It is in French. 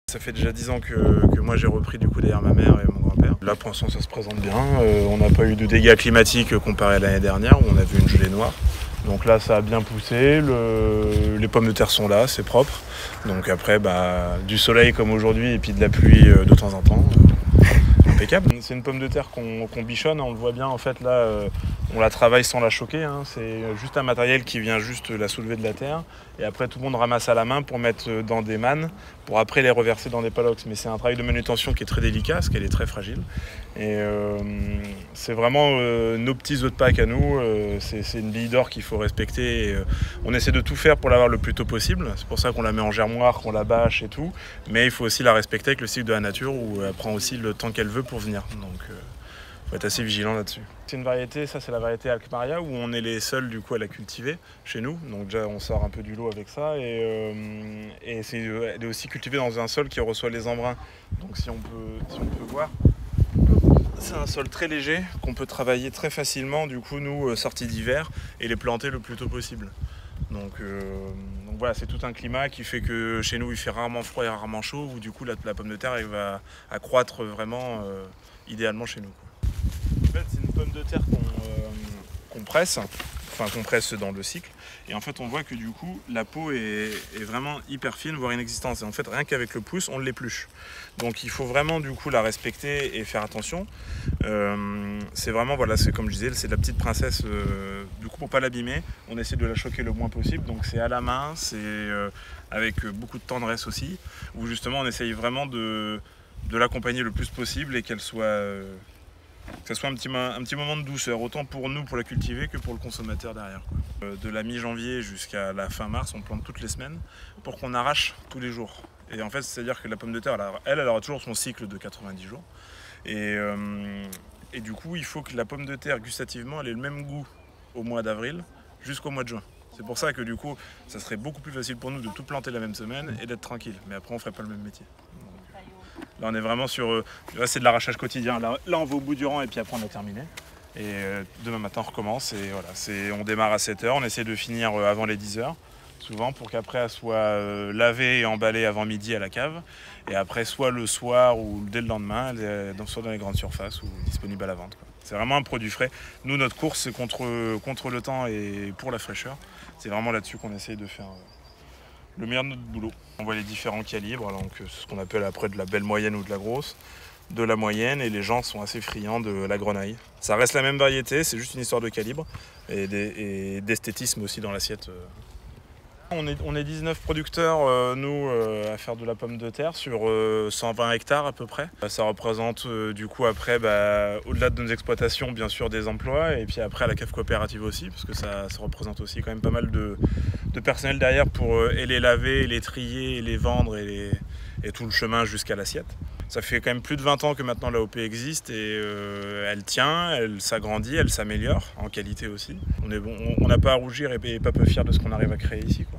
Ça fait déjà 10 ans que moi j'ai repris du coup derrière ma mère et mon grand-père. Là pour l'instant ça se présente bien, on n'a pas eu de dégâts climatiques comparé à l'année dernière où on a vu une gelée noire. Donc là ça a bien poussé, les pommes de terre sont là, c'est propre. Donc après du soleil comme aujourd'hui et puis de la pluie de temps en temps. Impeccable. C'est une pomme de terre qu'on bichonne, on le voit bien en fait là, on la travaille sans la choquer, hein. C'est juste un matériel qui vient juste la soulever de la terre et après tout le monde ramasse à la main pour mettre dans des mannes pour après les reverser dans des palox. Mais c'est un travail de manutention qui est très délicat parce qu'elle est très fragile et c'est vraiment nos petits œufs de Pâques à nous, c'est une bille d'or qu'il faut respecter et, on essaie de tout faire pour l'avoir le plus tôt possible, c'est pour ça qu'on la met en germoire, qu'on la bâche et tout, mais il faut aussi la respecter avec le cycle de la nature où elle prend aussi le temps qu'elle veut pour venir, donc faut être assez vigilant là-dessus. C'est une variété, ça c'est la variété Alkmaria où on est les seuls du coup à la cultiver chez nous, donc déjà on sort un peu du lot avec ça et elle est aussi cultivée dans un sol qui reçoit les embruns, donc si on peut voir, c'est un sol très léger qu'on peut travailler très facilement du coup nous sortis d'hiver et les planter le plus tôt possible. Donc voilà, c'est tout un climat qui fait que chez nous il fait rarement froid et rarement chaud, où du coup la pomme de terre elle va croître vraiment idéalement chez nous, quoi. En fait c'est une pomme de terre qu'on presse, qu'on presse dans le cycle, et en fait on voit que du coup la peau est vraiment hyper fine, voire inexistante, et en fait rien qu'avec le pouce on l'épluche. Donc il faut vraiment du coup la respecter et faire attention. C'est vraiment, voilà, c'est comme je disais, c'est la petite princesse, du coup pour pas l'abîmer, on essaie de la choquer le moins possible, donc c'est à la main, c'est avec beaucoup de tendresse aussi, où justement on essaye vraiment de l'accompagner le plus possible et qu'elle soit... que ce soit un petit moment de douceur, autant pour nous, pour la cultiver, que pour le consommateur derrière, quoi. De la mi-janvier jusqu'à la fin mars, on plante toutes les semaines pour qu'on arrache tous les jours. Et en fait, c'est-à-dire que la pomme de terre, elle aura toujours son cycle de 90 jours. Et du coup, il faut que la pomme de terre, gustativement, elle ait le même goût au mois d'avril jusqu'au mois de juin. C'est pour ça que du coup, ça serait beaucoup plus facile pour nous de tout planter la même semaine et d'être tranquille. Mais après, on ferait pas le même métier. Là on est vraiment sur, là c'est de l'arrachage quotidien, là on va au bout du rang et puis après on a terminé. Et demain matin on recommence et voilà, on démarre à 7 h, on essaie de finir avant les 10 h, souvent pour qu'après elle soit lavée et emballée avant midi à la cave. Et après soit le soir ou dès le lendemain, elle est soit dans les grandes surfaces ou disponible à la vente, quoi. C'est vraiment un produit frais. Nous notre course c'est contre le temps et pour la fraîcheur. C'est vraiment là-dessus qu'on essaye de faire le meilleur de notre boulot. On voit les différents calibres, donc ce qu'on appelle après de la belle moyenne ou de la grosse, de la moyenne, et les gens sont assez friands de la grenaille. Ça reste la même variété, c'est juste une histoire de calibre et d'esthétisme aussi dans l'assiette. On est 19 producteurs, nous, à faire de la pomme de terre sur 120 hectares à peu près. Ça représente du coup après, au-delà de nos exploitations, bien sûr des emplois, et puis après à la cave coopérative aussi, parce que ça représente aussi quand même pas mal de personnel derrière pour et les laver, et les trier, et les vendre et tout le chemin jusqu'à l'assiette. Ça fait quand même plus de 20 ans que maintenant l'AOP existe et elle tient, elle s'agrandit, elle s'améliore en qualité aussi. On n'a pas à rougir et pas peu fiers de ce qu'on arrive à créer ici, quoi.